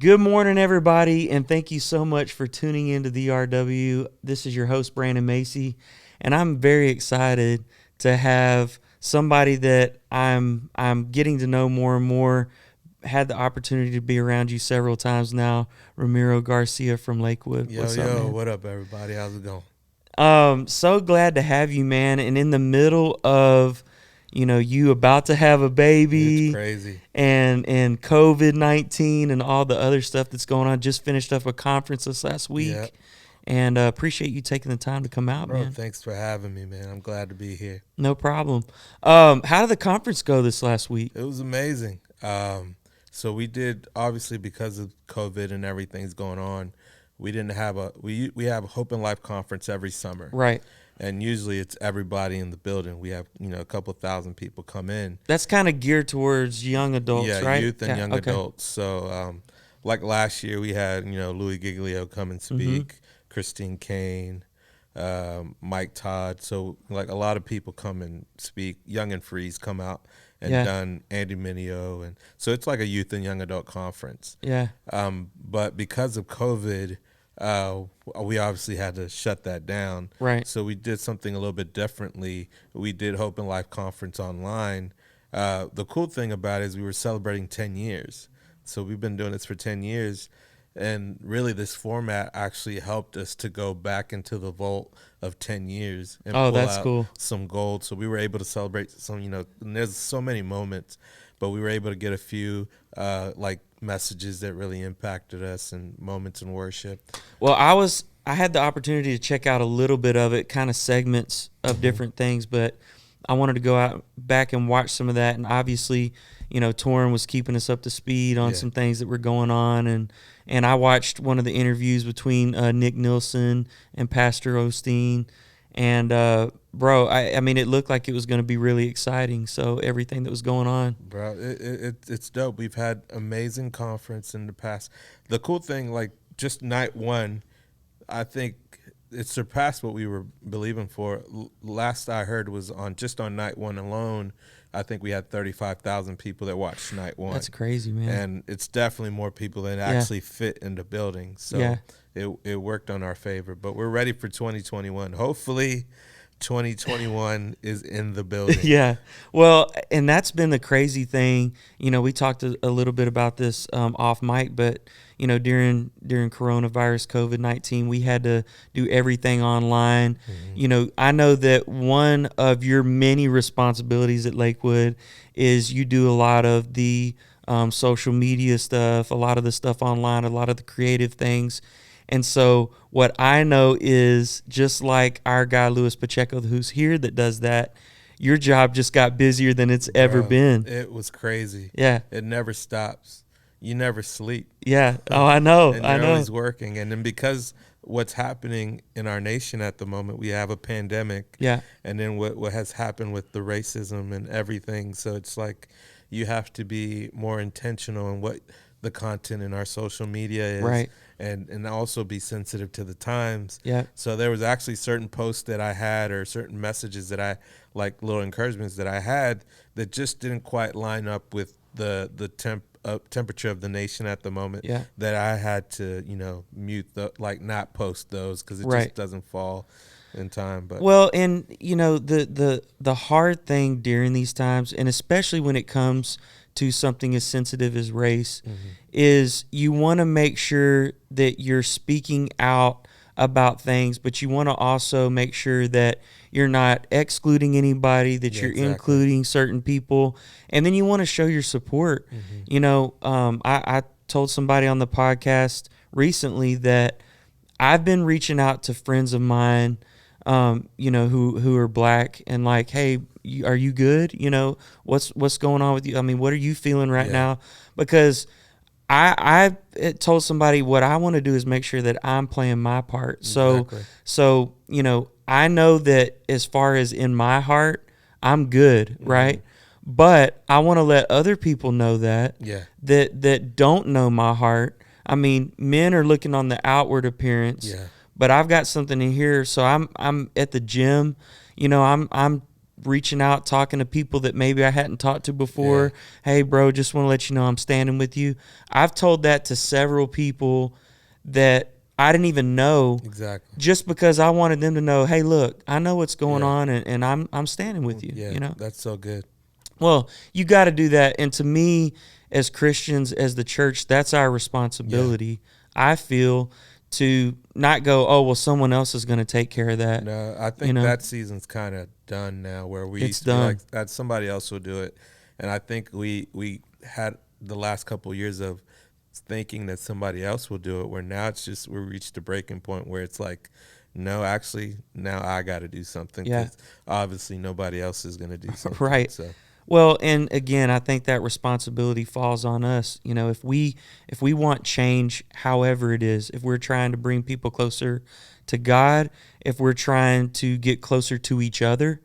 Good morning, everybody, and thank you so much for tuning into the RW. This is your host, Brandon Macy, and I'm very excited to have somebody that I'm getting to know more and more. Had the opportunity to be around you several times now, Ramiro Garcia from Lakewood. Yo, What's up, man? what up, everybody? How's it going? So glad to have you, man. And in the middle of, you about to have a baby, It's crazy. and COVID-19 and all the other stuff that's going on. Just finished up a conference this last week, Yeah. and appreciate you taking the time to come out, Bro, man. thanks for having me, man. I'm glad to be here. No problem. How did the conference go this last week? It was amazing. So we did, obviously, because of COVID and everything's going on, we didn't have we have a Hope and Life conference every summer. Right. And usually it's everybody in the building. We have, a couple thousand people come in. That's kind of geared towards young adults, Yeah, right? youth and young okay. adults. So, like last year, we had, Louis Giglio come and speak, Christine Kane, Mike Todd. So, like, a lot of people come and speak. Young and Freeze come out and done Andy Mineo. And so it's like a youth and young adult conference. Yeah. But because of COVID, we obviously had to shut that down. Right. So we did something a little bit differently. We did Hope and Life Conference online. The cool thing about it is we were celebrating 10 years. So we've been doing this for 10 years. And really this format actually helped us to go back into the vault of 10 years and pull that's out cool. some gold. So we were able to celebrate some, and there's so many moments, but we were able to get a few messages that really impacted us and moments in worship. Well, I had the opportunity to check out a little bit of it, kind of segments of different things, but I wanted to go out back and watch some of that. And obviously, Torrin was keeping us up to speed on some things that were going on. And I watched one of the interviews between Nick Nilsson and Pastor Osteen. And, bro, I mean, it looked like it was going to be really exciting. So everything that was going on. Bro, it's dope. We've had amazing conference in the past. The cool thing, like just night one, I think it surpassed what we were believing for. Last I heard was on night one alone, I think we had 35,000 people that watched night one. That's crazy, man. And it's definitely more people than actually fit in the building. So it worked on our favor. But we're ready for 2021. Hopefully 2021 is in the building. Yeah. Well, and that's been the crazy thing. We talked a little bit about this off mic, but during coronavirus COVID-19, we had to do everything online. I know that one of your many responsibilities at Lakewood is you do a lot of the social media stuff, a lot of the stuff online, a lot of the creative things. And so what I know is, just like our guy Luis Pacheco, who's here, that does that, your job just got busier than it's ever been. It was crazy. Yeah. It never stops. You never sleep. Yeah. Oh, I know. And you're always working. And then because what's happening in our nation at the moment, we have a pandemic. Yeah. And then what has happened with the racism and everything. So it's like you have to be more intentional in what the content in our social media is. Right. And also be sensitive to the times. Yeah. So there was actually certain posts that I had, or certain messages that I, like little encouragements that I had, that just didn't quite line up with the temperature of the nation at the moment. Yeah. That I had to, mute not post those, because it just doesn't fall in time. But well, and the hard thing during these times, and especially when it comes to something as sensitive as race, is you want to make sure that you're speaking out about things, but you want to also make sure that you're not excluding anybody, that you're including certain people, and then you want to show your support. I told somebody on the podcast recently that I've been reaching out to friends of mine, who are black, and like, hey, are you good? What's going on with you? I mean, what are you feeling right now? Because I told somebody what I want to do is make sure that I'm playing my part. So I know that as far as in my heart, I'm good, right? But I want to let other people know that don't know my heart. I mean, men are looking on the outward appearance, but I've got something in here. So I'm at the gym, I'm reaching out, talking to people that maybe I hadn't talked to before. Hey, bro, just want to let you know I'm standing with you. I've told that to several people that I didn't even know. Exactly. Just because I wanted them to know, hey, look, I know what's going on, and I'm standing with you. Yeah, you know, that's so good. well, you got to do that, and to me, as Christians, as the church, that's our responsibility. I feel to not go, oh well, someone else is going to take care of that. No, I think that season's kind of done now. Where we used to be like that, somebody else will do it, and I think we had the last couple of years of thinking that somebody else will do it. Where now it's just we reached a breaking point where it's like, no, actually, now I got to do something because obviously nobody else is going to do something. Right. So. Well, and again, I think that responsibility falls on us. You know, if we want change, however it is, if we're trying to bring people closer to God, if we're trying to get closer to each other,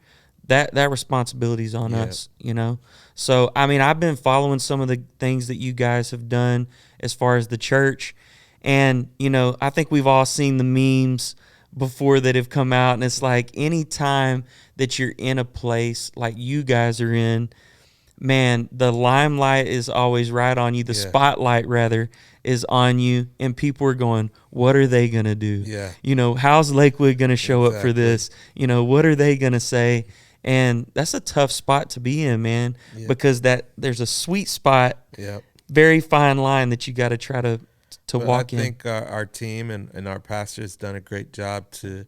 that responsibility is on us, you know? So, I mean, I've been following some of the things that you guys have done as far as the church. And, you know, I think we've all seen the memes before that have come out. And it's like any time that you're in a place like you guys are in, man, the limelight is always right on you. The spotlight, rather, is on you. And people are going, what are they going to do? Yeah. You know, how's Lakewood going to show up for this? You know, what are they going to say? And that's a tough spot to be in, man, because there's a sweet spot, very fine line that you got to try to walk in. I think our team and our pastor's done a great job to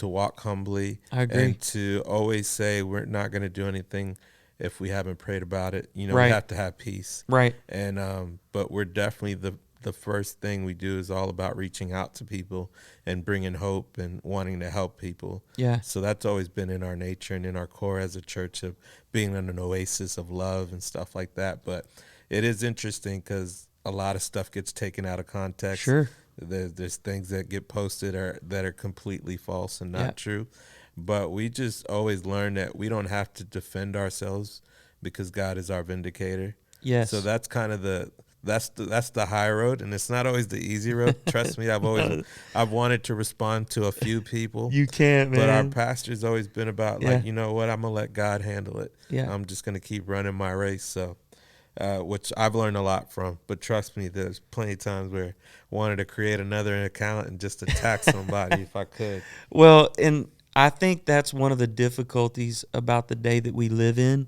walk humbly. I agree. And to always say we're not going to do anything if we haven't prayed about it. You know, we have to have peace. Right. And but we're definitely the first thing we do is all about reaching out to people and bringing hope and wanting to help people. Yeah. So that's always been in our nature and in our core as a church of being an oasis of love and stuff like that. But it is interesting because a lot of stuff gets taken out of context. Sure. There's things that get posted that are completely false and not true. But we just always learn that we don't have to defend ourselves because God is our vindicator. Yes. So that's kind of that's the high road, and it's not always the easy road. Trust me, I've wanted to respond to a few people. You can't, man. But our pastor's always been about like, you know what, I'm gonna let God handle it. Yeah. I'm just gonna keep running my race. So. Which I've learned a lot from, but trust me, there's plenty of times where I wanted to create another account and just attack somebody if I could. Well, and I think that's one of the difficulties about the day that we live in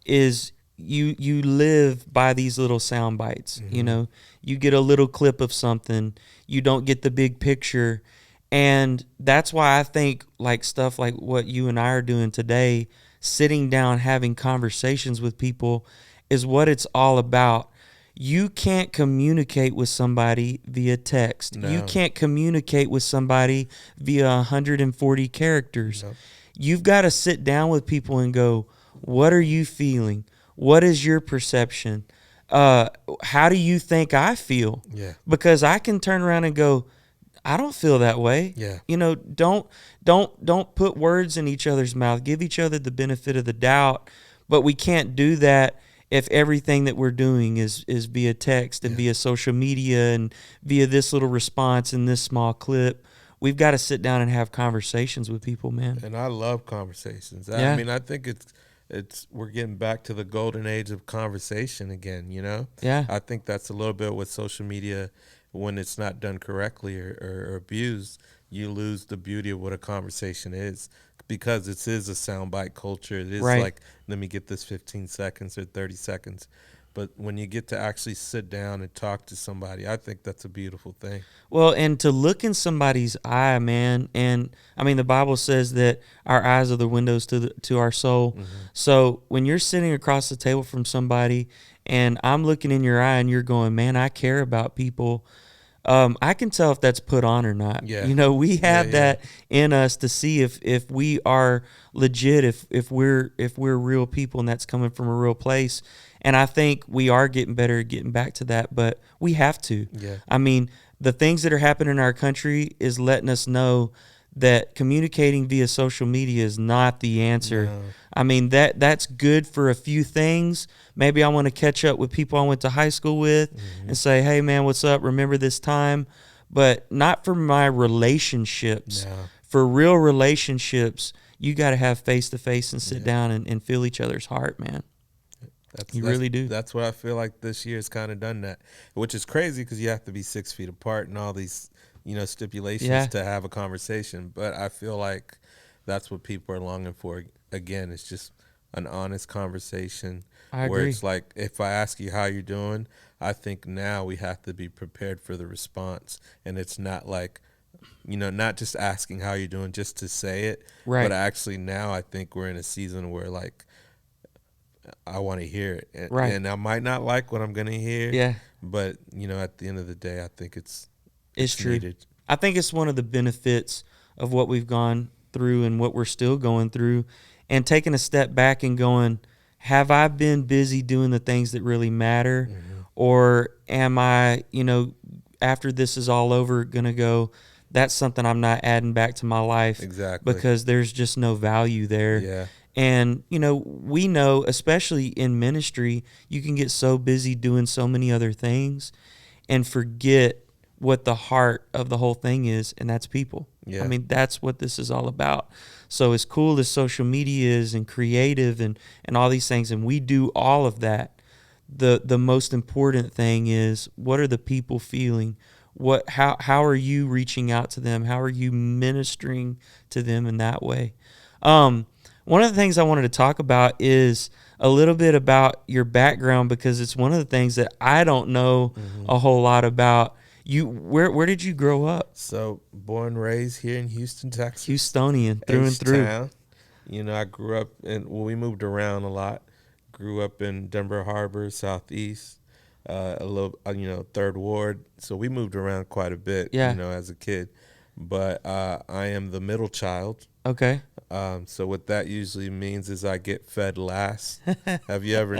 is you live by these little sound bites. You know, you get a little clip of something, you don't get the big picture, and that's why I think like stuff like what you and I are doing today, sitting down having conversations with people, is what it's all about. You can't communicate with somebody via text. No. You can't communicate with somebody via 140 characters. No. You've got to sit down with people and go, what are you feeling? What is your perception? How do you think I feel? Yeah. Because I can turn around and go, I don't feel that way. Yeah. You know, don't put words in each other's mouth. Give each other the benefit of the doubt. But we can't do that if everything that we're doing is via text and via social media and via this little response in this small clip. We've got to sit down and have conversations with people, man. And I love conversations. Yeah. I mean, I think we're getting back to the golden age of conversation again, you know? Yeah. I think that's a little bit with social media when it's not done correctly or abused, you lose the beauty of what a conversation is. Because it is a soundbite culture. It is like, let me get this 15 seconds or 30 seconds. But when you get to actually sit down and talk to somebody, I think that's a beautiful thing. Well, and to look in somebody's eye, man, and I mean the Bible says that our eyes are the windows to our soul. Mm-hmm. So when you're sitting across the table from somebody and I'm looking in your eye and you're going, man, I care about people, I can tell if that's put on or not. Yeah. You know, we have that in us to see if we are legit, if we're real people and that's coming from a real place. And I think we are getting better at getting back to that, but we have to. Yeah. I mean, the things that are happening in our country is letting us know that communicating via social media is not the answer. No. I mean, that's good for a few things. Maybe I want to catch up with people I went to high school with and say, hey, man, what's up? Remember this time? But not for my relationships. No. For real relationships, you got to have face-to-face and sit down and feel each other's heart, man. You really do. That's what I feel like this year's kind of done that, which is crazy because you have to be 6 feet apart and all these, stipulations to have a conversation. But I feel like that's what people are longing for. Again, it's just an honest conversation. I agree. Where it's like, if I ask you how you're doing, I think now we have to be prepared for the response. And it's not like, not just asking how you're doing just to say it. Right. But actually now I think we're in a season where, like, I want to hear it. And, right. And I might not like what I'm going to hear. Yeah. But, at the end of the day, I think it's true. Needed. I think it's one of the benefits of what we've gone through and what we're still going through, and taking a step back and going, have I been busy doing the things that really matter? Mm-hmm. Or am I, after this is all over, going to go, that's something I'm not adding back to my life. Exactly. Because there's just no value there. Yeah. And, we know, especially in ministry, you can get so busy doing so many other things and forget what the heart of the whole thing is, and that's people. Yeah. I mean, that's what this is all about. So as cool as social media is and creative and all these things, and we do all of that, the most important thing is, what are the people feeling? How are you reaching out to them? How are you ministering to them in that way? One of the things I wanted to talk about is a little bit about your background, because it's one of the things that I don't know a whole lot about. Where did you grow up? So, born and raised here in Houston, Texas. Houstonian through and through. Town. I grew up we moved around a lot. Grew up in Denver Harbor, Southeast, a little, Third Ward. So we moved around quite a bit, as a kid. But I am the middle child. Okay. So what that usually means is I get fed last. Have you ever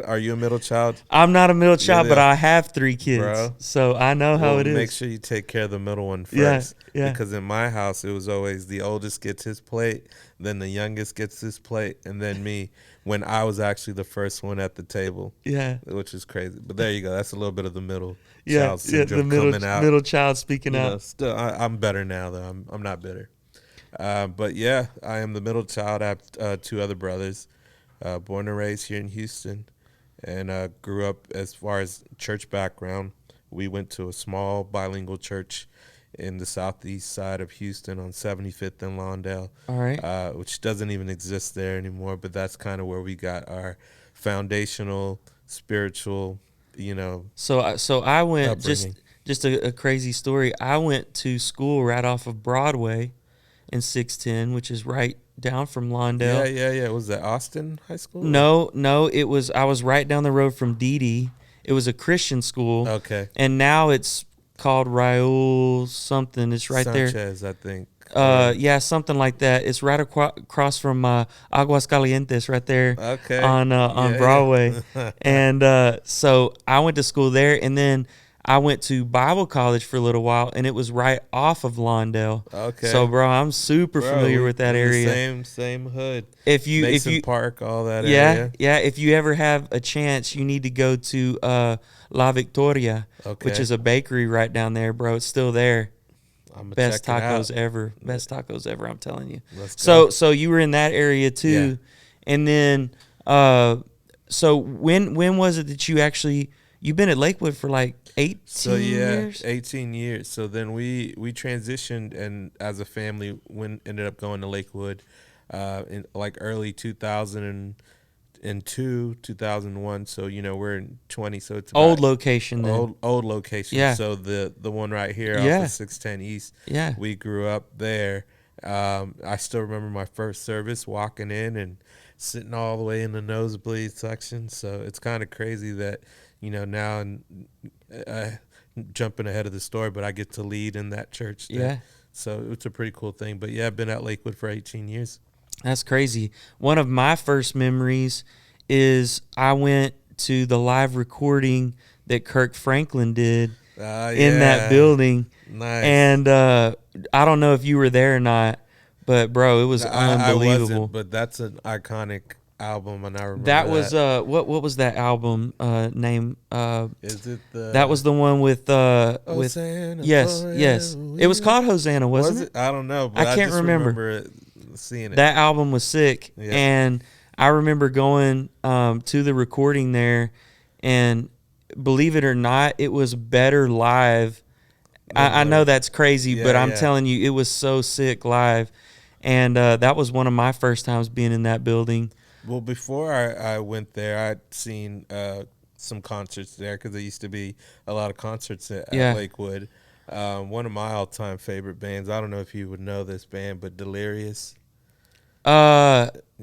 are you a middle child? I'm not a middle child, but I have 3 kids, bro. So I know how it is. Make sure you take care of the middle one first. Yeah. Because in my house, it was always the oldest gets his plate, then the youngest gets his plate, and then me, when I was actually the first one at the table. Yeah. Which is crazy. But there you go. That's a little bit of the middle child syndrome coming out. Middle child speaking out. Still, I'm better now, though. I'm not bitter. But yeah, I am the middle child. I have 2 other brothers, born and raised here in Houston, and grew up. As far as church background, we went to a small bilingual church in the southeast side of Houston on 75th and Lawndale. All right. Which doesn't even exist there anymore, but that's kind of where we got our foundational spiritual, So I went upbringing. just a crazy story. I went to school right off of Broadway in 610, which is right down from Lawndale. Yeah. Was that Austin High School? No, I was right down the road from Dee. It was a Christian school. Okay. And now it's called Raul something. It's right Sanchez, I think. Yeah, something like that. It's right across from Aguascalientes, right there. Okay. On Broadway. Yeah. And so I went to school there, and then I went to Bible college for a little while, and it was right off of Lawndale. Okay. So, bro, I'm super familiar with that area. Same hood. Mason Park, all that area. Yeah. If you ever have a chance, you need to go to La Victoria, which is a bakery right down there, bro. It's still there. Best tacos ever. Best tacos ever, I'm telling you. So you were in that area too. Yeah. And then so when was it that you've been at Lakewood for like 18 years? 18 years. So then we transitioned, and as a family ended up going to Lakewood in like early 2002, 2001. So we're in 20, so it's old location then. Old location. Yeah. So the one right here off of 610 East. Yeah. We grew up there. I still remember my first service, walking in and sitting all the way in the nosebleed section. So it's kind of crazy that now, and jumping ahead of the story, but I get to lead in that church there. Yeah. So it's a pretty cool thing. But yeah, I've been at Lakewood for 18 years. That's crazy. One of my first memories is I went to the live recording that Kirk Franklin did in that building. Nice. And I don't know if you were there or not, but bro, it was unbelievable. I wasn't, but that's an iconic album, and I remember that was what was that album name? Is it the? That was the one with Hosanna yes. It was called Hosanna, wasn't it? I don't know, but I can't just remember it. seeing it. That album was sick, Yeah. and I remember going to the recording there, and believe it or not, it was better live. I know that's crazy, but I'm telling you, it was so sick live, and that was one of my first times being in that building. Well, before I went there, I'd seen some concerts there because there used to be a lot of concerts at Lakewood. One of my all-time favorite bands, I don't know if you would know this band, but Delirious.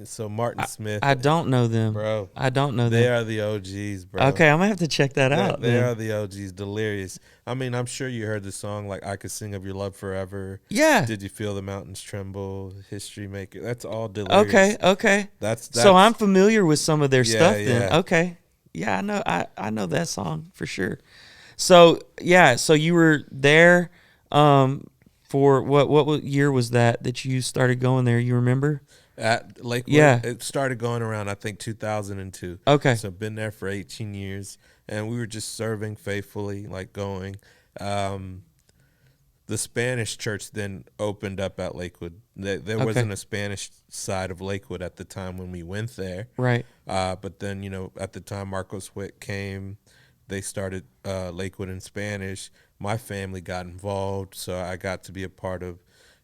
So Martin Smith. I don't know them. Bro. I don't know them. They are the OGs, bro. Okay, I'm going to have to check that out. They are the OGs, Delirious. I mean, I'm sure you heard the song, like, I Could Sing of Your Love Forever. Yeah. Did You Feel the Mountains Tremble? History Maker. That's all Delirious. Okay. That's so I'm familiar with some of their stuff then. Yeah. Okay. Yeah, I know that song for sure. So, yeah, so you were there for what year was that you started going there? You remember? At Lakewood? Yeah. It started going around, I think, 2002. Okay. So I've been there for 18 years, and we were just serving faithfully, like going. The Spanish church then opened up at Lakewood. There wasn't a Spanish side of Lakewood at the time when we went there. Right. But then, at the time Marcos Witt came, they started Lakewood in Spanish. My family got involved, so I got to be a part of,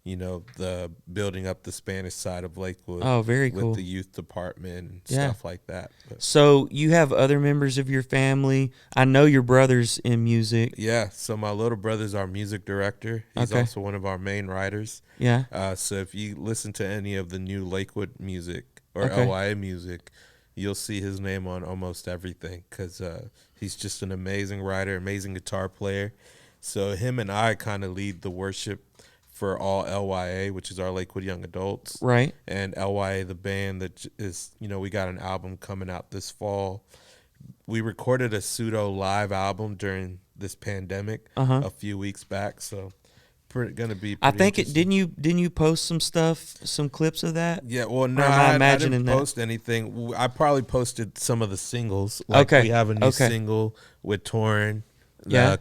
the building up the Spanish side of Lakewood. Oh, very cool. With the youth department and stuff like that. But, so you have other members of your family. I know your brother's in music. Yeah, so my little brother's our music director. He's also one of our main writers. Yeah. So if you listen to any of the new Lakewood music or LYA music, you'll see his name on almost everything because he's just an amazing writer, amazing guitar player. So him and I kind of lead the worship for all LYA, which is our Lakewood Young Adults. Right. And LYA, the band that is, we got an album coming out this fall. We recorded a pseudo live album during this pandemic a few weeks back, so going to be pretty I think didn't you post some stuff, some clips of that? Yeah, well, no, I didn't post anything. I probably posted some of the singles. Like we have a new single with Torrin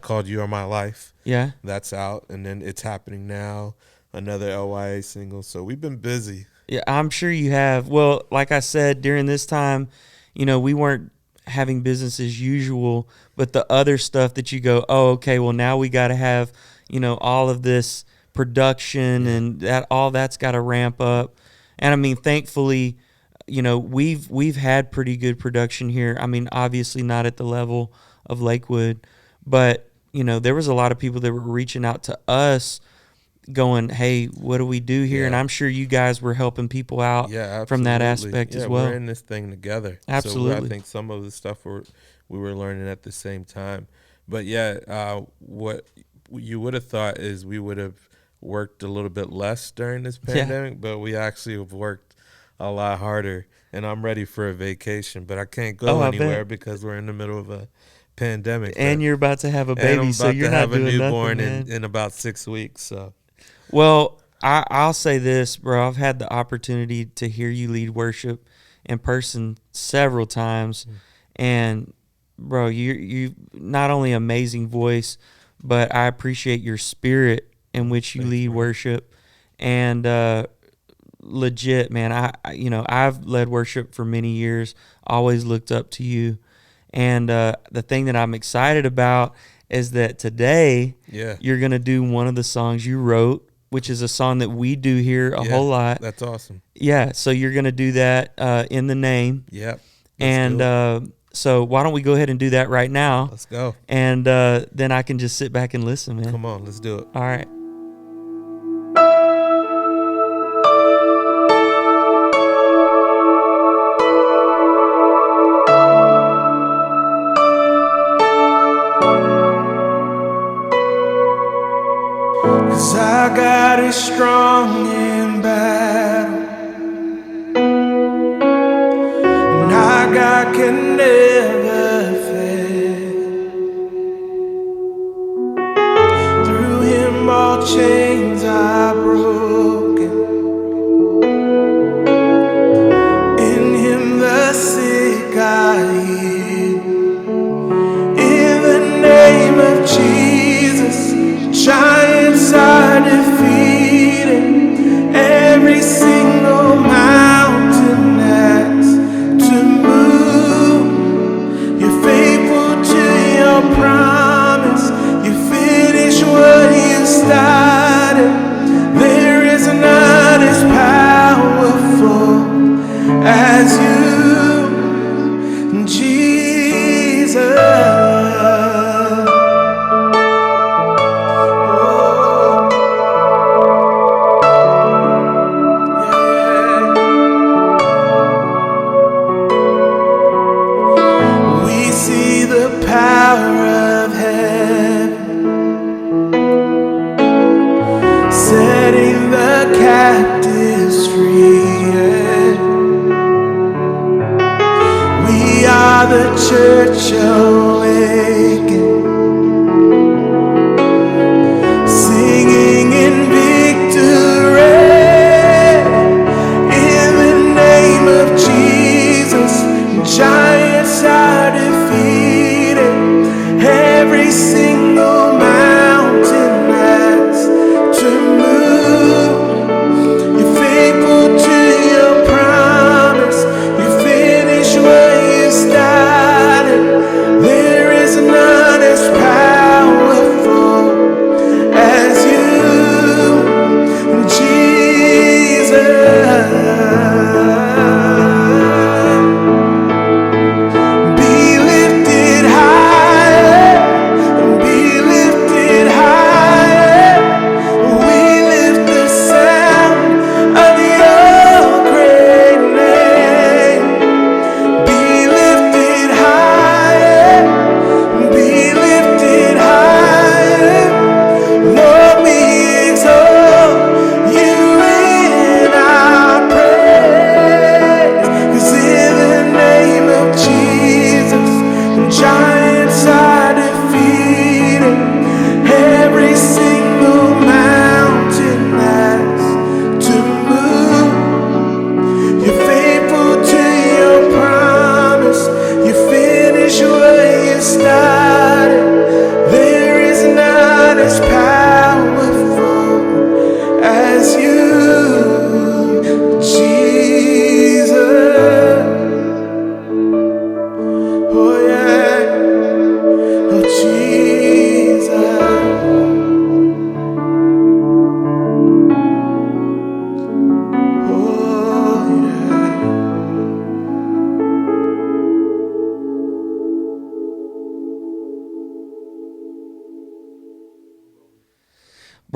called You Are My Life. Yeah. That's out, and then It's Happening Now, another LYA single. So we've been busy. Yeah, I'm sure you have. Well, like I said, during this time, we weren't having business as usual, but the other stuff that you go, oh, okay, well, now we got to have, all of this production and all that's got to ramp up. And I mean, thankfully, we've had pretty good production here. I mean, obviously not at the level of Lakewood, but there was a lot of people that were reaching out to us going, hey, what do we do here? And I'm sure you guys were helping people out from that aspect as well. We're in this thing together. Absolutely. So I think some of the stuff we were learning at the same time. But what you would have thought is we would have worked a little bit less during this pandemic, but we actually have worked a lot harder. And I'm ready for a vacation, but I can't go anywhere because we're in the middle of a pandemic. And you're about to have a baby, so you're not doing nothing, man. I'm about to have a newborn in about 6 weeks. So, well, I'll say this, bro. I've had the opportunity to hear you lead worship in person several times, and bro, you not only amazing voice, but I appreciate your spirit in which you lead worship, and legit, man. I've led worship for many years. Always looked up to you. And the thing that I'm excited about is that today you're going to do one of the songs you wrote, which is a song that we do here a whole lot. That's awesome. Yeah, so you're going to do that in the name. Yep. And so why don't we go ahead and do that right now? Let's go. And then I can just sit back and listen, man. Come on, let's do it. All right. I got it strong in battle, and our God can never fail. Through Him all chains are broken, in Him the sick are healed. In the name of Jesus, giants are defeated. Every single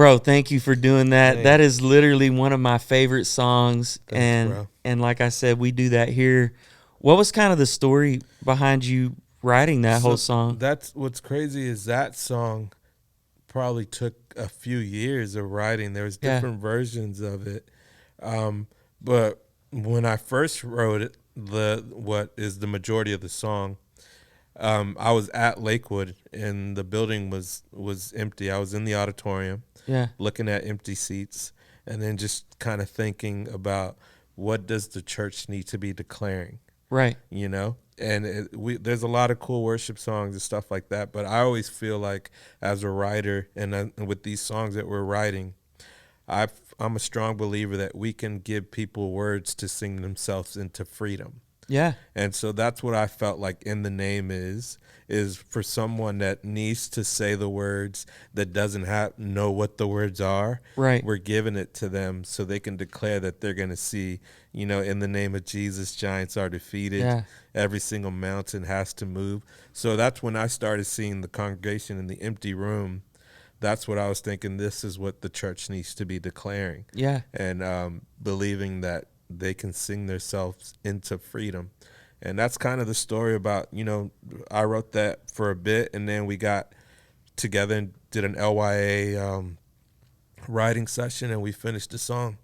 Bro, thank you for doing that. Thanks. That is literally one of my favorite songs. Thanks, bro. And like I said, we do that here. What was kind of the story behind you writing that whole song? That's what's crazy is that song probably took a few years of writing. There was different versions of it. But when I first wrote it, what is the majority of the song, I was at Lakewood and the building was empty. I was in the auditorium, looking at empty seats, and then just kind of thinking about what does the church need to be declaring, right? You know, and there's a lot of cool worship songs and stuff like that. But I always feel like as a writer and with these songs that we're writing, I'm a strong believer that we can give people words to sing themselves into freedom. Yeah. And so that's what I felt like In the Name is for someone that needs to say the words, that doesn't know what the words are. Right. We're giving it to them so they can declare that they're going to see, in the name of Jesus, giants are defeated. Yeah. Every single mountain has to move. So that's when I started seeing the congregation in the empty room. That's what I was thinking. This is what the church needs to be declaring. Yeah. And believing that they can sing themselves into freedom. And that's kind of the story about, I wrote that for a bit, and then we got together and did an LYA writing session, and we finished the song.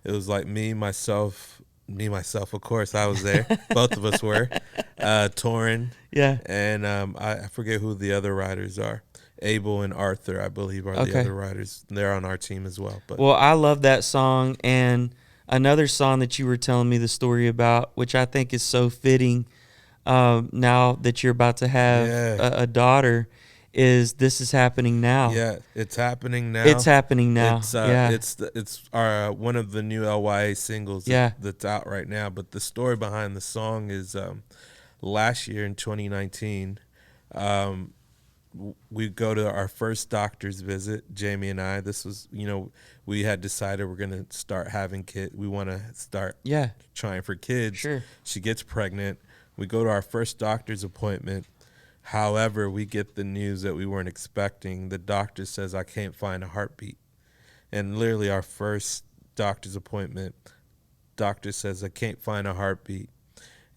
It was like me, myself, of course, I was there. Both of us were. Torin. Yeah. And I forget who the other writers are. Abel and Arthur, I believe, are the other writers. They're on our team as well. But well, I love that song, and another song that you were telling me the story about, which I think is so fitting now that you're about to have a daughter, is This Is Happening Now. Yeah, it's happening now. It's happening now. It's our one of the new LYA singles that's out right now. But the story behind the song is last year in 2019, we go to our first doctor's visit, Jamie and I. This was, we had decided we're going to start having kids. We want to start trying for kids. Sure. She gets pregnant. We go to our first doctor's appointment. However, we get the news that we weren't expecting. The doctor says, I can't find a heartbeat. And literally our first doctor's appointment, doctor says, I can't find a heartbeat,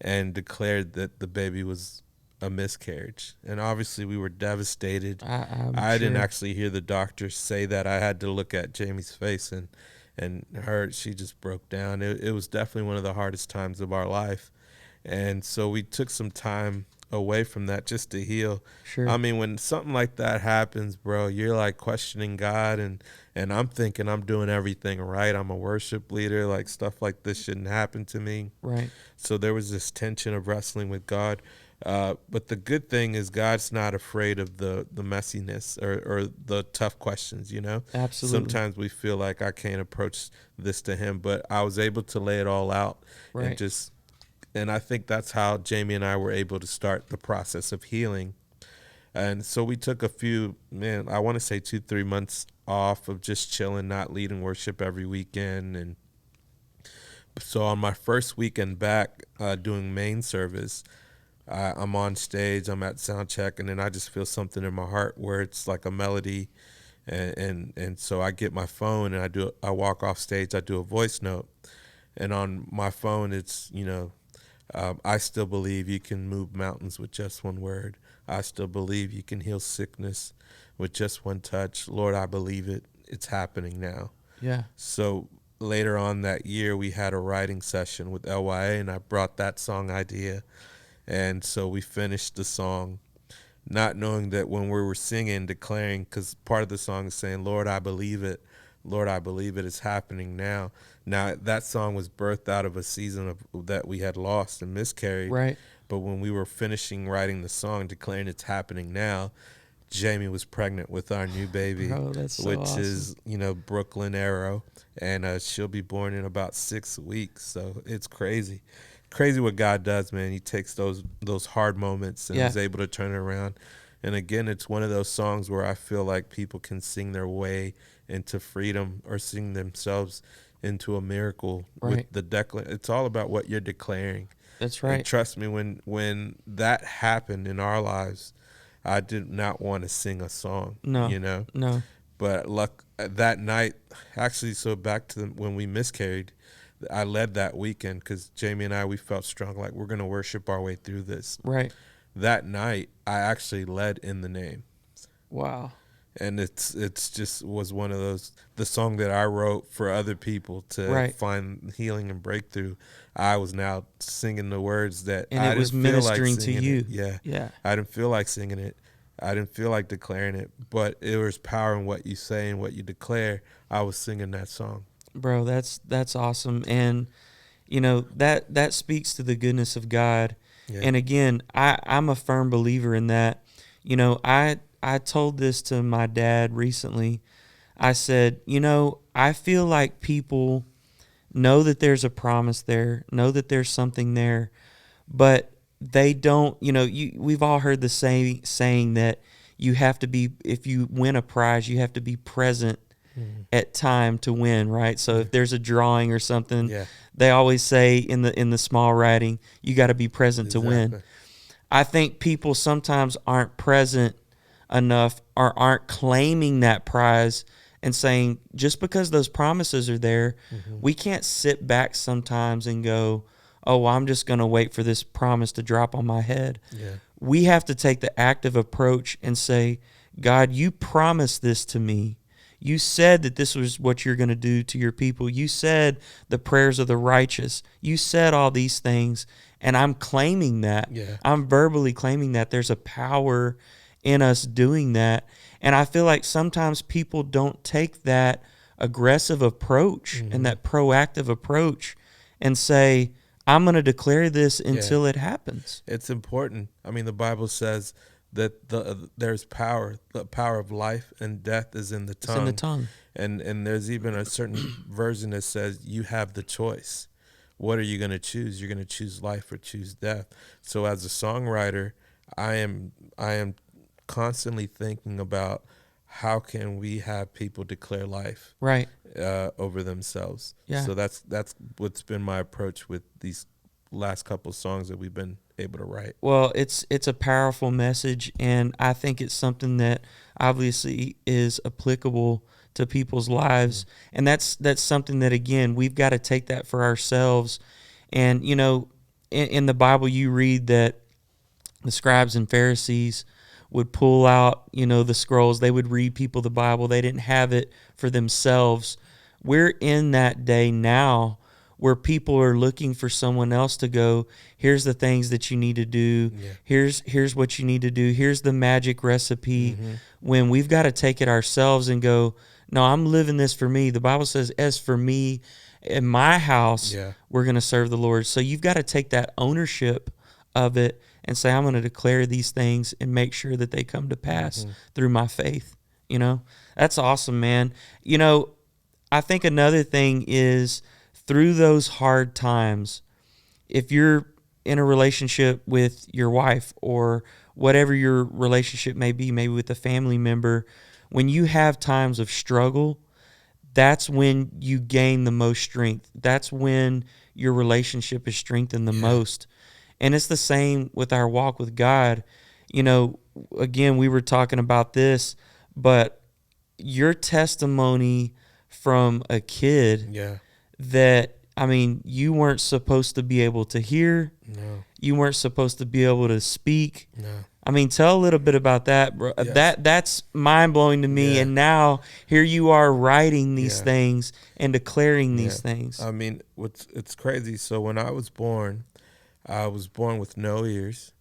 and declared that the baby was a miscarriage. And obviously we were devastated. I didn't actually hear the doctor say that. I had to look at Jamie's face, and she just broke down. It was definitely one of the hardest times of our life. And so we took some time away from that just to heal. Sure. I mean, when something like that happens, bro, you're like questioning God, and I'm thinking I'm doing everything right. I'm a worship leader. Like, stuff like this shouldn't happen to me. Right. So there was this tension of wrestling with God. But the good thing is God's not afraid of the messiness or the tough questions, Absolutely. Sometimes we feel like I can't approach this to him, but I was able to lay it all out. Right. And I think that's how Jamie and I were able to start the process of healing. And so we took I want to say 2-3 months off of just chilling, not leading worship every weekend. And so on my first weekend back doing main service, I'm on stage, I'm at sound check, and then I just feel something in my heart where it's like a melody, and so I get my phone and I walk off stage, I do a voice note, and on my phone it's I still believe you can move mountains with just one word. I still believe you can heal sickness with just one touch. Lord, I believe it. It's happening now. Yeah. So later on that year, we had a writing session with LYA, and I brought that song idea. And so we finished the song, not knowing that when we were singing, declaring, because part of the song is saying, Lord, I believe it. Lord, I believe it is happening now. Now, that song was birthed out of a season that we had lost and miscarried. Right. But when we were finishing writing the song, declaring it's happening now, Jamie was pregnant with our new baby, that's so which awesome. is, Brooklyn Arrow. And she'll be born in about 6 weeks. So it's crazy. Crazy what God does, man. He takes those hard moments and is able to turn it around. And again, it's one of those songs where I feel like people can sing their way into freedom or sing themselves into a miracle with the it's all about what you're declaring. That's right. And trust me, when that happened in our lives, I did not want to sing a song. No. No. But that night, actually, so back to when we miscarried, I led that weekend because Jamie and we felt strong, like we're going to worship our way through this. Right. That night, I actually led in the name. Wow. And it's just was one of those, the song that I wrote for other people to Right. find healing and breakthrough. I was now singing the words that And I it was didn't feel like ministering to singing you. it. Yeah. Yeah. I didn't feel like singing it. I didn't feel like declaring it, but it was power in what you say and what you declare. I was singing that song. Bro, that's awesome. And you know, that speaks to the goodness of God. Yeah. And again, I'm a firm believer in that. You know, I told this to my dad recently. I said, you know, I feel like people know that there's a promise there, know that there's something there, but they don't, you know, we've all heard the saying that you have to be, if you win a prize, you have to be present at time to win, right? So if there's a drawing or something, Yeah. they always say in the small writing, you got to be present to win. I think people sometimes aren't present enough or aren't claiming that prize and saying, just because those promises are there, we can't sit back sometimes and go, oh, well, I'm just going to wait for this promise to drop on my head. Yeah. We have to take the active approach and say, God, you promised this to me. You said that this was what you're going to do to your people. You said the prayers of the righteous. You said all these things, and I'm claiming that. Yeah. I'm verbally claiming that. There's a power in us doing that. And I feel like sometimes people don't take that aggressive approach and that proactive approach and say, I'm going to declare this until it happens. It's important. I mean, the Bible says that there's power. The power of life and death is in the tongue. It's in the tongue. And there's even a certain version that says you have the choice. What are you going to choose? You're going to choose life or choose death. So as a songwriter, I am constantly thinking about how can we have people declare life Right. over themselves. Yeah. So that's what's been my approach with these last couple songs that we've been able to write. Well, it's a powerful message, and I think it's something that obviously is applicable to people's lives, and that's something that, again, we've got to take that for ourselves. And you know, in the Bible, you read that the scribes and Pharisees would pull out, you know, the scrolls. They would read people the Bible. They didn't have it for themselves. We're in that day now where people are looking for someone else to go, here's the things that you need to do. Yeah. Here's what you need to do. Here's the magic recipe. When we've got to take it ourselves and go, no, I'm living this for me. The Bible says, as for me in my house, we're going to serve the Lord. So you've got to take that ownership of it and say, I'm going to declare these things and make sure that they come to pass through my faith. You know, that's awesome, man. You know, I think another thing is, through those hard times, if you're in a relationship with your wife or whatever your relationship may be, maybe with a family member, when you have times of struggle, that's when you gain the most strength. That's when your relationship is strengthened the most. And it's the same with our walk with God. You know, again, we were talking about this, but your testimony from a kid that, I mean, you weren't supposed to be able to hear. No. You weren't supposed to be able to speak. No. I mean, tell a little bit about that, bro. Yes. That's mind-blowing to me. And now here you are writing these things and declaring these things. I mean, it's crazy. So when I was born with no ears.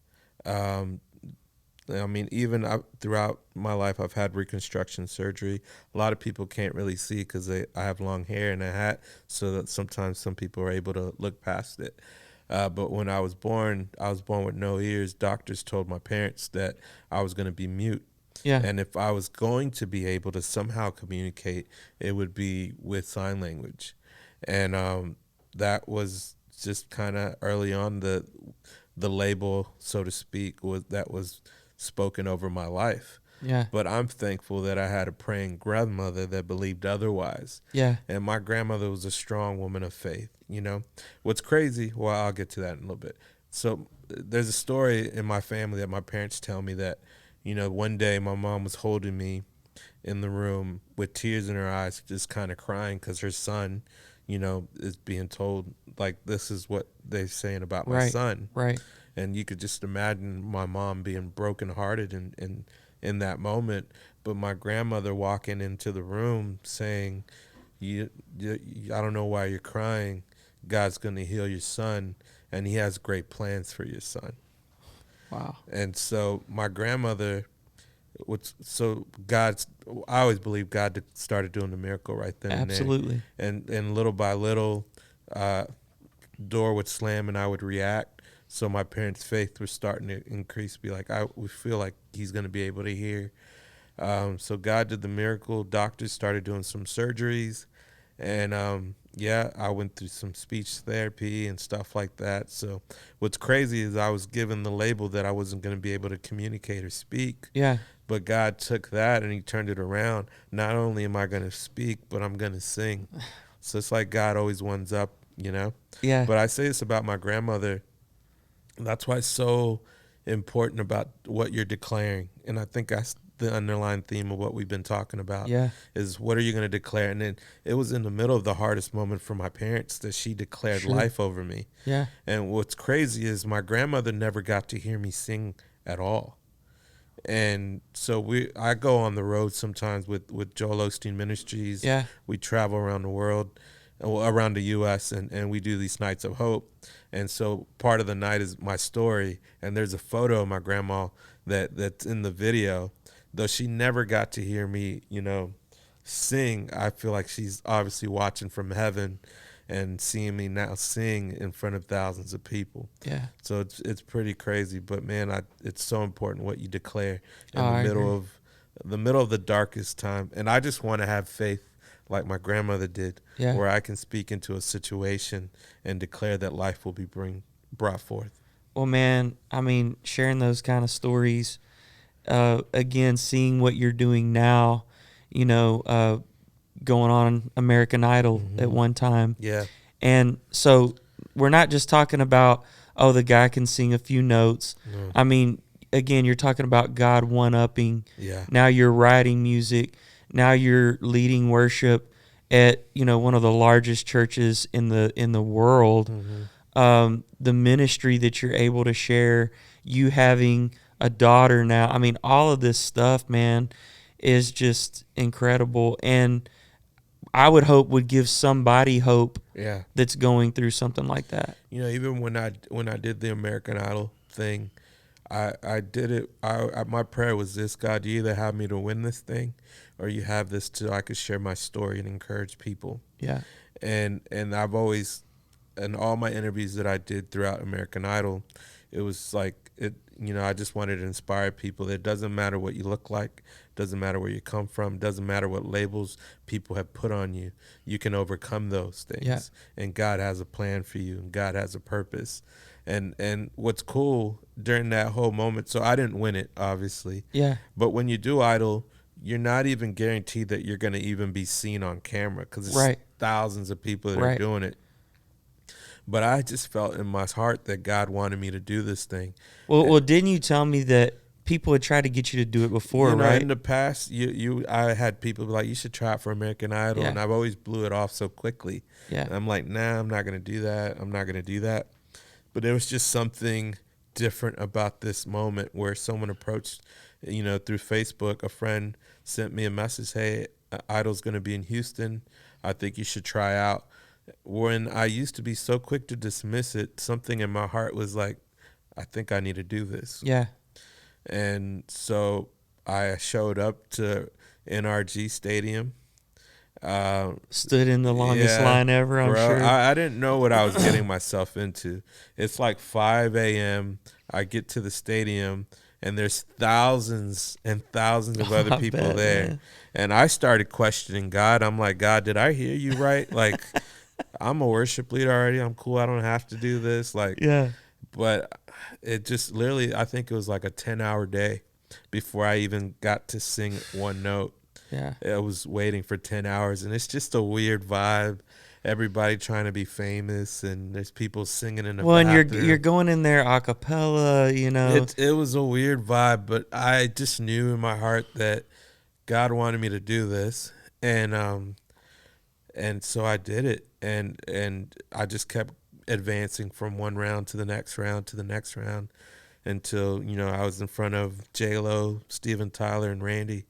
I mean, even throughout my life, I've had reconstruction surgery. A lot of people can't really see because I have long hair and a hat, so that sometimes some people are able to look past it. But when I was born with no ears. Doctors told my parents that I was going to be mute. Yeah. And if I was going to be able to somehow communicate, it would be with sign language. And that was just kind of early on the label, so to speak, was spoken over my life. Yeah. But I'm thankful that I had a praying grandmother that believed otherwise. Yeah. And my grandmother was a strong woman of faith, you know. What's crazy, well, I'll get to that in a little bit. So there's a story in my family that my parents tell me that, you know, one day my mom was holding me in the room with tears in her eyes, just kind of crying because her son, is being told, like, this is what they're saying about my Right. son. Right. And you could just imagine my mom being brokenhearted in that moment. But my grandmother walking into the room saying, I don't know why you're crying. God's going to heal your son, and he has great plans for your son. Wow. And so my grandmother, I always believe God started doing the miracle right then Absolutely. and there. And little by little, door would slam and I would react. So my parents' faith was starting to increase, be like, we feel like he's going to be able to hear. So God did the miracle. Doctors started doing some surgeries. And I went through some speech therapy and stuff like that. So what's crazy is I was given the label that I wasn't going to be able to communicate or speak. Yeah. But God took that and he turned it around. Not only am I going to speak, but I'm going to sing. So it's like God always ones up, Yeah. But I say this about my grandmother. That's why it's so important about what you're declaring. And I think that's the underlying theme of what we've been talking about. Yeah. Is what are you going to declare? And then it was in the middle of the hardest moment for my parents that she declared Sure. life over me. Yeah. And what's crazy is my grandmother never got to hear me sing at all. And so I go on the road sometimes with Joel Osteen Ministries. Yeah. We travel around the world, around the U.S., and we do these nights of hope. And so part of the night is my story. And there's a photo of my grandma that's in the video. Though she never got to hear me, sing, I feel like she's obviously watching from heaven and seeing me now sing in front of thousands of people. Yeah. So it's pretty crazy, but man, it's so important what you declare in I the middle of the darkest time. And I just want to have faith like my grandmother did, Yeah. where I can speak into a situation and declare that life will be brought forth. Well, man, I mean, sharing those kind of stories, again, seeing what you're doing now, going on American Idol at one time. Yeah. And so we're not just talking about, the guy can sing a few notes. No. I mean, again, you're talking about God one-upping. Yeah. Now you're writing music. Now you're leading worship at, one of the largest churches in the world. Mm-hmm. The ministry that you're able to share, you having a daughter now. I mean, all of this stuff, man, is just incredible. And I would hope would give somebody hope that's going through something like that. Even when I did the American Idol thing, I did it. My prayer was this: God, you either have me to win this thing, or you have this so I could share my story and encourage people. Yeah. And I've always, in all my interviews that I did throughout American Idol, it was like I just wanted to inspire people. It doesn't matter what you look like, doesn't matter where you come from, doesn't matter what labels people have put on you. You can overcome those things. Yeah. And God has a plan for you, and God has a purpose. And what's cool during that whole moment, so I didn't win it, obviously. Yeah. But when you do Idol, you're not even guaranteed that you're going to even be seen on camera, because there's thousands of people that are doing it. But I just felt in my heart that God wanted me to do this thing. Well, didn't you tell me that people had tried to get you to do it before, right? In the past, I had people be like, you should try it for American Idol, and I've always blew it off so quickly. Yeah. And I'm like, nah, I'm not going to do that. I'm not going to do that. But there was just something different about this moment where someone approached, through Facebook. A friend sent me a message, hey, Idol's going to be in Houston. I think you should try out. When I used to be so quick to dismiss it, something in my heart was like, I think I need to do this. Yeah. And so I showed up to NRG Stadium. Stood in the longest line ever, I'm sure. I didn't know what I was getting myself into. It's like 5 a.m. I get to the stadium, and there's thousands and thousands of other people there. Man. And I started questioning God. I'm like, God, did I hear you right? Like, I'm a worship leader already. I'm cool. I don't have to do this. But it just literally, I think it was like a 10-hour day before I even got to sing one note. Yeah. I was waiting for 10 hours, and it's just a weird vibe. Everybody trying to be famous, and there's people singing in the bathroom. And you're going in there a cappella, It was a weird vibe, but I just knew in my heart that God wanted me to do this, and so I did it, and I just kept advancing from one round to the next round to the next round until I was in front of J Lo, Steven Tyler, and Randy.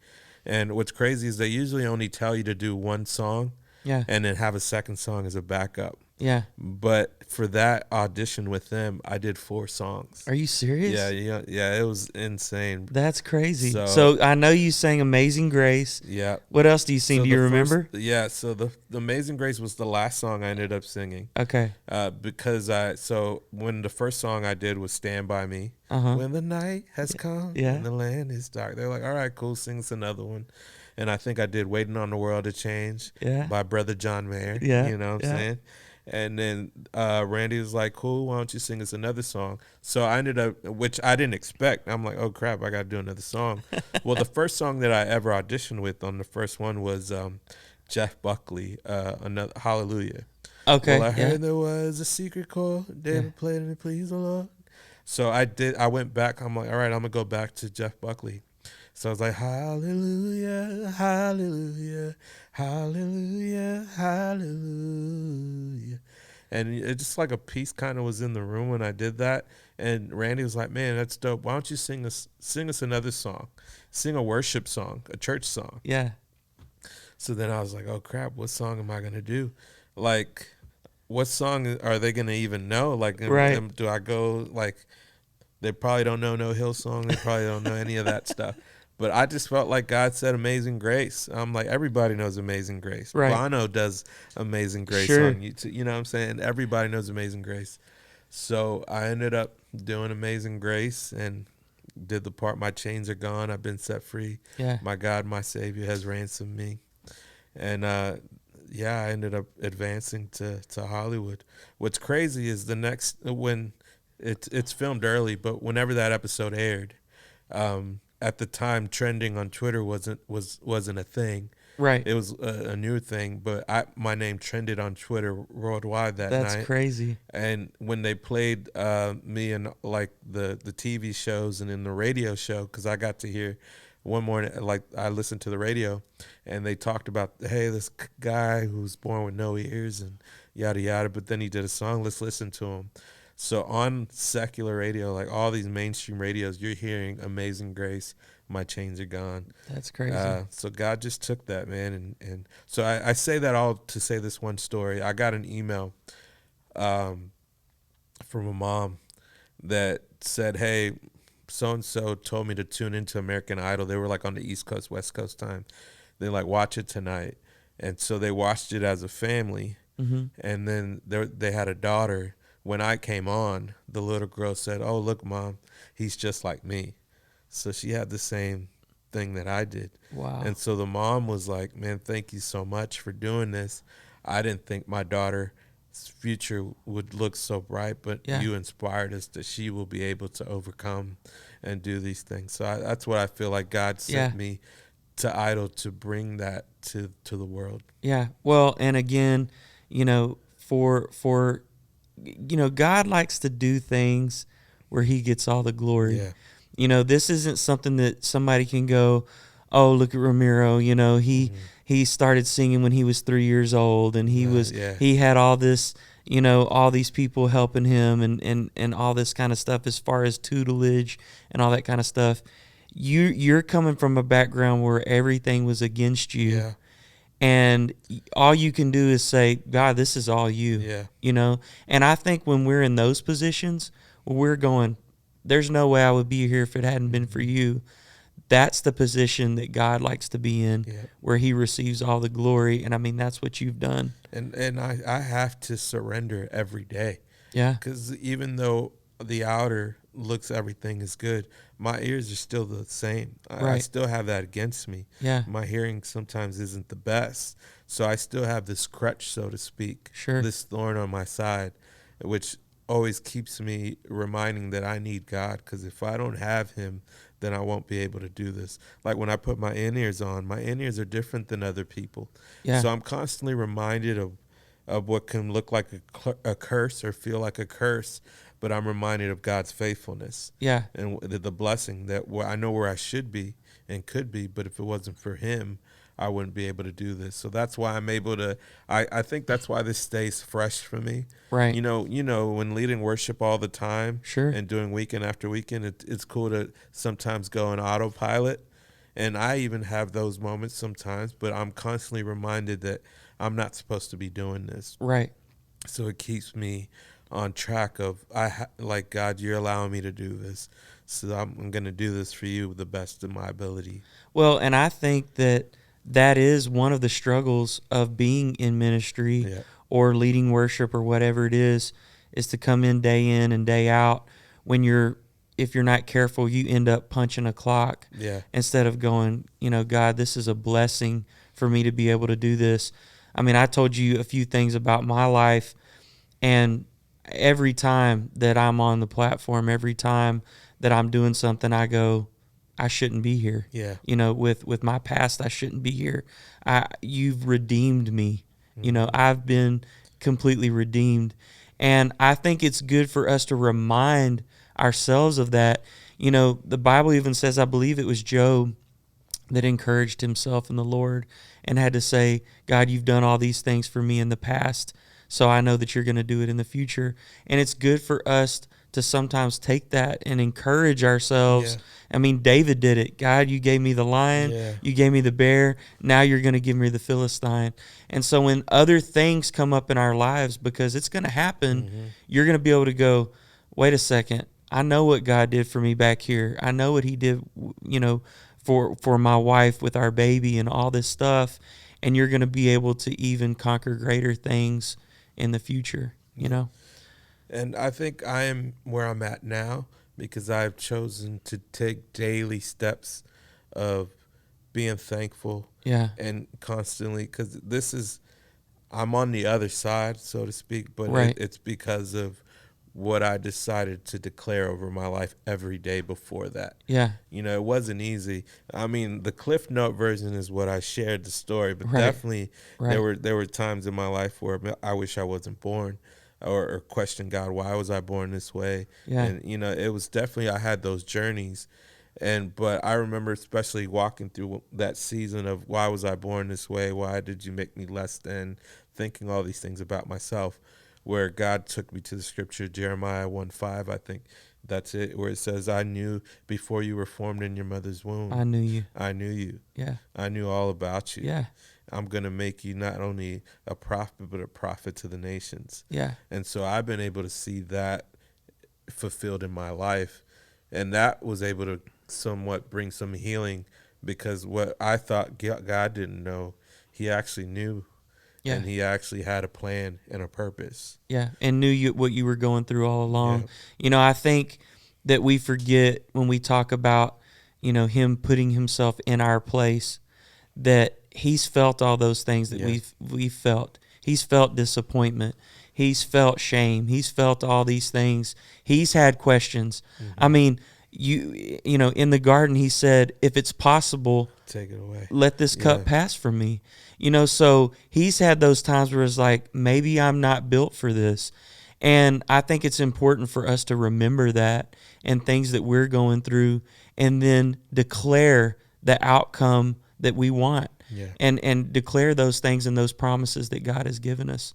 And what's crazy is they usually only tell you to do one song, Yeah. and then have a second song as a backup. Yeah. But for that audition with them, I did 4 songs. Are you serious? Yeah. It was insane. That's crazy. So- So I know you sang Amazing Grace. Yeah. What else do you sing? So Do you the remember? So the Amazing Grace was the last song I ended up singing. Okay. Because when the first song I did was Stand By Me. Uh-huh. When the night has come Yeah. and the land is dark. They're like, all right, cool, sing us another one. And I think I did Waiting on the World to Change Yeah. by Brother John Mayer. Yeah. You know what I'm Yeah. saying? And then Randy was like, cool, why don't you sing us another song? So I ended up, which I didn't expect. I'm like, oh, crap, I got to do another song. Well, the first song that I ever auditioned with on the first one was Jeff Buckley, another Hallelujah. Okay. Well, I yeah. heard there was a secret chord. David played it, please the Lord. So I went back. I'm like, all right, I'm going to go back to Jeff Buckley. So I was like, hallelujah, hallelujah, hallelujah, hallelujah. And it just like a peace kind of was in the room when I did that. And Randy was like, man, that's dope. Why don't you sing us another song? Sing a worship song, a church song. Yeah. So then I was like, oh, crap, what song am I going to do? Like, what song are they going to even know? Like, Right. do I go, like, they probably don't know No Hill Song. They probably don't know any of that stuff. But I just felt like God said Amazing Grace. I'm like, everybody knows Amazing Grace. Right. Bono does Amazing Grace Sure. on YouTube. You know what I'm saying? Everybody knows Amazing Grace. So I ended up doing Amazing Grace and did the part, My Chains Are Gone, I've Been Set Free. Yeah. My God, my Savior has ransomed me. And I ended up advancing to Hollywood. What's crazy is when it's filmed early, but whenever that episode aired, at the time trending on Twitter wasn't a thing. Right. It was a new thing, but my name trended on Twitter worldwide that night. That's crazy. And when they played me in like the TV shows and in the radio show, because I got to hear one morning, like I listened to the radio, and they talked about, hey, this guy who's born with no ears and yada yada, but then he did a song. Let's listen to him. So on secular radio, like all these mainstream radios, you're hearing Amazing Grace, My Chains Are Gone. That's crazy. So God just took that, man. And so I say that all to say this one story. I got an email from a mom that said, hey, so-and-so told me to tune into American Idol. They were like on the East Coast, West Coast time. They like, watch it tonight. And so they watched it as a family. Mm-hmm. And then they had a daughter. When I came on, the little girl said, oh, look, Mom, he's just like me. So she had the same thing that I did. Wow. And so the mom was like, man, thank you so much for doing this. I didn't think my daughter's future would look so bright, but Yeah. you inspired us that she will be able to overcome and do these things. So that's what I feel like God sent Yeah. me to Idol to bring that to the world. Yeah. Well, and again, for God likes to do things where he gets all the glory. Yeah. This isn't something that somebody can go, oh, look at Ramiro, he started singing when he was 3 years old, and he had all this, all these people helping him and all this kind of stuff as far as tutelage and all that kind of stuff. You're coming from a background where everything was against you. Yeah. And all you can do is say, God, this is all you. Yeah. And I think when we're in those positions where we're going, there's no way I would be here if it hadn't been for you. That's the position that God likes to be in, where he receives all the glory. And I mean, that's what you've done. And I have to surrender every day. Yeah. Because even though the outer looks everything is good, my ears are still the same. I Right. still have that against me. Yeah. My hearing sometimes isn't the best. So I still have this crutch, so to speak. Sure. This thorn on my side, which always keeps me reminding that I need God, because if I don't have him, then I won't be able to do this. Like when I put my in-ears on, my in-ears are different than other people. Yeah. So I'm constantly reminded of of what can look like a curse or feel like a curse, but I'm reminded of God's faithfulness. Yeah. And the blessing that I know where I should be and could be, but if it wasn't for him, I wouldn't be able to do this. So that's why I'm able to, I think that's why this stays fresh for me. Right. You know, when leading worship all the time, Sure. and doing weekend after weekend, it's cool to sometimes go on autopilot. And I even have those moments sometimes, but I'm constantly reminded that I'm not supposed to be doing this. Right. So it keeps me on track of, like, God, you're allowing me to do this. So I'm going to do this for you the best of my ability. Well, and I think that is one of the struggles of being in ministry Yeah. or leading worship or whatever it is to come in and day out. If you're not careful, you end up punching a clock. Yeah. Instead of going, God, this is a blessing for me to be able to do this. I mean, I told you a few things about my life, and every time that I'm on the platform, every time that I'm doing something, I go, I shouldn't be here. Yeah. With my past, I shouldn't be here. You've redeemed me. Mm-hmm. I've been completely redeemed. And I think it's good for us to remind ourselves of that. The Bible even says, I believe it was Job that encouraged himself in the Lord and had to say, God, you've done all these things for me in the past, so I know that you're going to do it in the future. And it's good for us to sometimes take that and encourage ourselves. Yeah. I mean, David did it. God, you gave me the lion, you gave me the bear, now you're going to give me the Philistine. And so when other things come up in our lives, because it's going to happen, you're going to be able to go, wait a second, I know what God did for me back here. I know what he did, for my wife with our baby and all this stuff. And you're going to be able to even conquer greater things in the future, And I think I am where I'm at now because I've chosen to take daily steps of being thankful. Yeah. And constantly, because I'm on the other side, so to speak, but Right. it's because of what I decided to declare over my life every day before that. Yeah. It wasn't easy. I mean, the Cliff Note version is what I shared the story, but Right. definitely Right. there were times in my life where I wish I wasn't born, or question God, why was I born this way? Yeah. And it was definitely, I had those journeys. But I remember especially walking through that season of why was I born this way? Why did you make me less than? Thinking all these things about myself, where God took me to the scripture, Jeremiah 1:5, I think that's it, where it says, I knew before you were formed in your mother's womb. I knew you. I knew you. Yeah. I knew all about you. Yeah. I'm going to make you not only a prophet, but a prophet to the nations. Yeah. And so I've been able to see that fulfilled in my life. And that was able to somewhat bring some healing, because what I thought God didn't know, he actually knew. Yeah. And he actually had a plan and a purpose. Yeah, and knew what you were going through all along. Yeah. I think that we forget when we talk about, him putting himself in our place, that he's felt all those things that we've felt. He's felt disappointment. He's felt shame. He's felt all these things. He's had questions. Mm-hmm. I mean, in the garden, he said, if it's possible, take it away. Let this cup pass from me. So he's had those times where it's like, maybe I'm not built for this. And I think it's important for us to remember that and things that we're going through, and then declare the outcome that we want. Yeah. And declare those things and those promises that God has given us.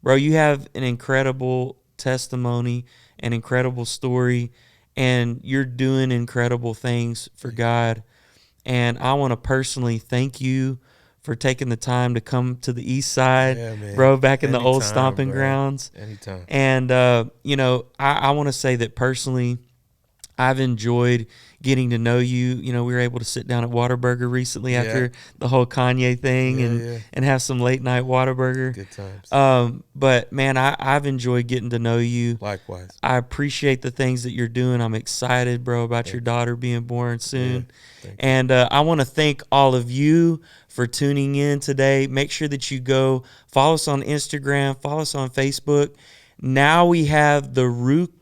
Bro, you have an incredible testimony, an incredible story, and you're doing incredible things for God. And I want to personally thank you for taking the time to come to the east side, bro, back in the old stomping grounds. Anytime. And, I want to say that personally, I've enjoyed getting to know you. We were able to sit down at Whataburger recently after the whole Kanye thing and have some late night Whataburger. Good times. But man, I've enjoyed getting to know you. Likewise. I appreciate the things that you're doing. I'm excited, bro, about your daughter being born soon. And I want to thank all of you for tuning in today. Make sure that you go follow us on Instagram, follow us on Facebook. Now we have the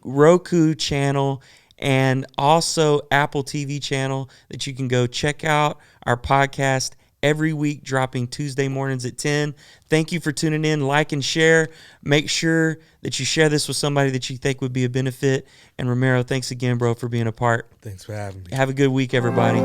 Roku channel and also Apple TV channel that you can go check out our podcast every week, dropping Tuesday mornings at 10. Thank you for tuning in. Like and share. Make sure that you share this with somebody that you think would be a benefit. And Ramiro, thanks again, bro, for being a part. Thanks for having me. Have a good week, everybody.